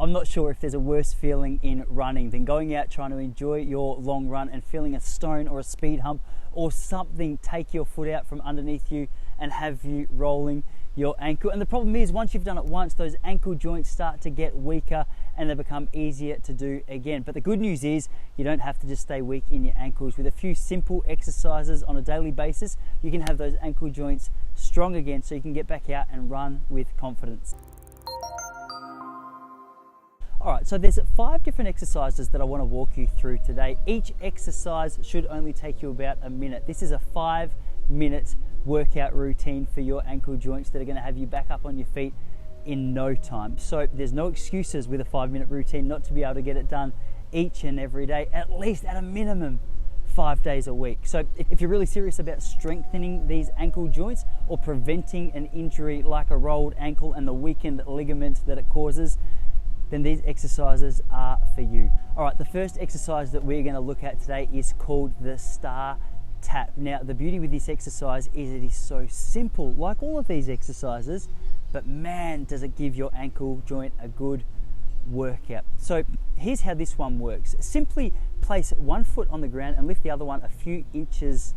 I'm not sure if there's a worse feeling in running than going out trying to enjoy your long run and feeling a stone or a speed hump or something take your foot out from underneath you and have you rolling your ankle. And the problem is, once you've done it once, those ankle joints start to get weaker and they become easier to do again. But the good news is you don't have to just stay weak in your ankles. With a few simple exercises on a daily basis, you can have those ankle joints strong again so you can get back out and run with confidence. Alright, so there's 5 different exercises that I want to walk you through today. Each exercise should only take you about a minute. This is a 5-minute workout routine for your ankle joints that are going to have you back up on your feet in no time. So there's no excuses with a 5-minute routine not to be able to get it done each and every day, at least at a minimum 5 days a week. So if you're really serious about strengthening these ankle joints or preventing an injury like a rolled ankle and the weakened ligament that it causes, then these exercises are for you. All right, the first exercise that we're going to look at today is called the star tap. Now, the beauty with this exercise is it is so simple, like all of these exercises, but man, does it give your ankle joint a good workout. So here's how this one works. Simply place one foot on the ground and lift the other one a few inches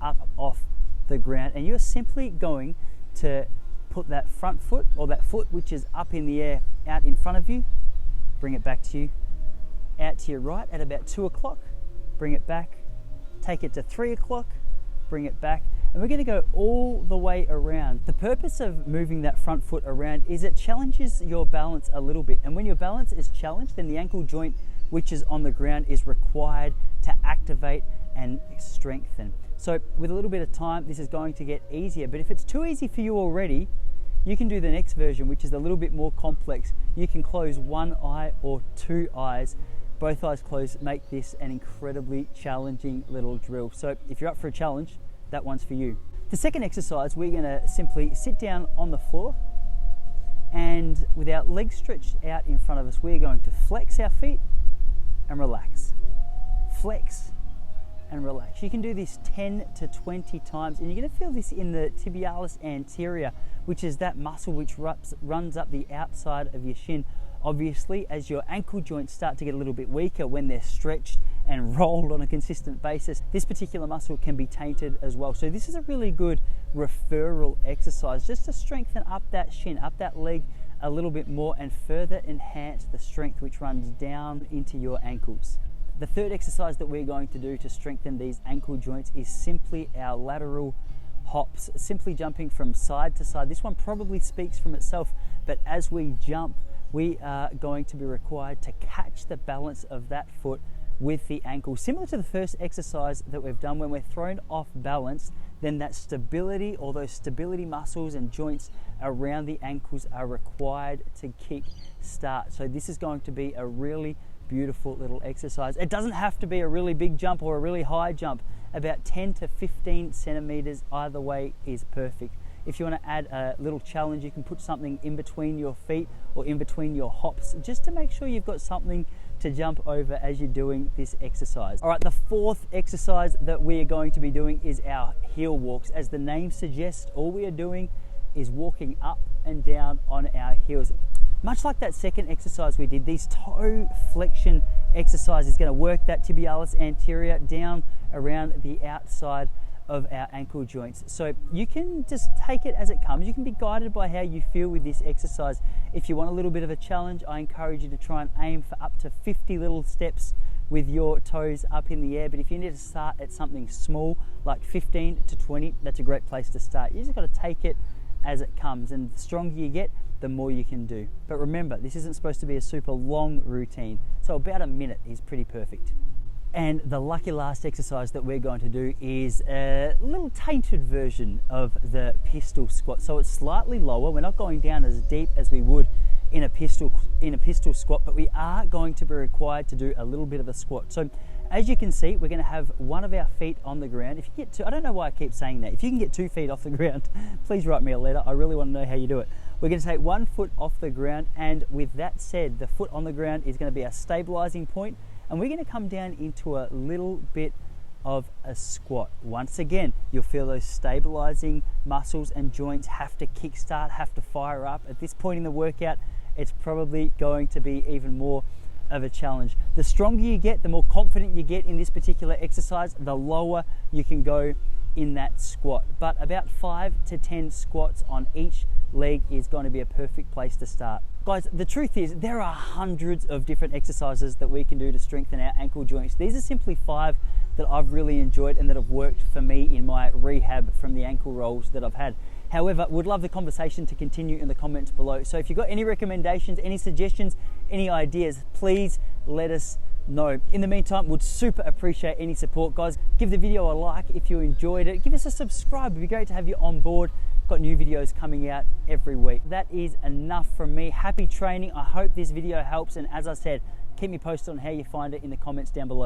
up off the ground, and you're simply going to put that front foot, or that foot which is up in the air, out in front of you, bring it back to you, out to your right at about 2 o'clock, bring it back, take it to 3 o'clock, bring it back, and we're going to go all the way around. The purpose of moving that front foot around is it challenges your balance a little bit, and when your balance is challenged, then the ankle joint which is on the ground is required to activate and strengthen. So with a little bit of time, this is going to get easier, but if it's too easy for you already, you can do the next version, which is a little bit more complex. You can close one eye or 2 eyes. Both eyes closed make this an incredibly challenging little drill. So if you're up for a challenge, that one's for you. The second exercise, we're going to simply sit down on the floor, and with our legs stretched out in front of us, we're going to flex our feet and relax. Flex and relax. You can do this 10 to 20 times, and you're going to feel this in the tibialis anterior, which is that muscle which runs up the outside of your shin. Obviously, as your ankle joints start to get a little bit weaker when they're stretched and rolled on a consistent basis, this particular muscle can be tainted as well. So this is a really good referral exercise just to strengthen up that shin, up that leg a little bit more, and further enhance the strength which runs down into your ankles. The third exercise that we're going to do to strengthen these ankle joints is simply our lateral hops, simply jumping from side to side. This one probably speaks from itself, but as we jump, we are going to be required to catch the balance of that foot with the ankle. Similar to the first exercise that we've done, when we're thrown off balance, then that stability, or those stability muscles and joints around the ankles are required to kick start. So this is going to be a really beautiful little exercise. It doesn't have to be a really big jump or a really high jump. About 10 to 15 centimeters either way is perfect. If you want to add a little challenge, you can put something in between your feet or in between your hops, just to make sure you've got something to jump over as you're doing this exercise. All right, the fourth exercise that we are going to be doing is our heel walks. As the name suggests, all we are doing is walking up and down on our heels. Much like that second exercise we did, these toe flexion exercise is going to work that tibialis anterior down around the outside of our ankle joints. So you can just take it as it comes. You can be guided by how you feel with this exercise. If you want a little bit of a challenge, I encourage you to try and aim for up to 50 little steps with your toes up in the air. But if you need to start at something small, like 15 to 20, that's a great place to start. You just got to take it as it comes, and the stronger you get, the more you can do. But remember, this isn't supposed to be a super long routine, so about a minute is pretty perfect. And the lucky last exercise that we're going to do is a little tainted version of the pistol squat. So it's slightly lower. We're not going down as deep as we would in a pistol squat, but we are going to be required to do a little bit of a squat. So as you can see, we're going to have one of our feet on the ground. If you get I don't know why I keep saying that. If you can get 2 feet off the ground, please write me a letter. I really want to know how you do it. We're going to take 1 foot off the ground, and with that said, the foot on the ground is going to be our stabilizing point, and we're going to come down into a little bit of a squat. Once again, you'll feel those stabilizing muscles and joints have to kickstart, have to fire up. At this point in the workout, it's probably going to be even more of a challenge. The stronger you get, the more confident you get in this particular exercise, the lower you can go in that squat. But about 5 to 10 squats on each leg is going to be a perfect place to start. Guys, the truth is there are hundreds of different exercises that we can do to strengthen our ankle joints. These are simply 5 that I've really enjoyed and that have worked for me in my rehab from the ankle rolls that I've had. However, would love the conversation to continue in the comments below. So if you've got any recommendations, any suggestions, any ideas, please let us know. In the meantime, would super appreciate any support. Guys, give the video a like if you enjoyed it. Give us a subscribe. It'd be great to have you on board. Got new videos coming out every week. That is enough from me. Happy training. I hope this video helps. And as I said, keep me posted on how you find it in the comments down below.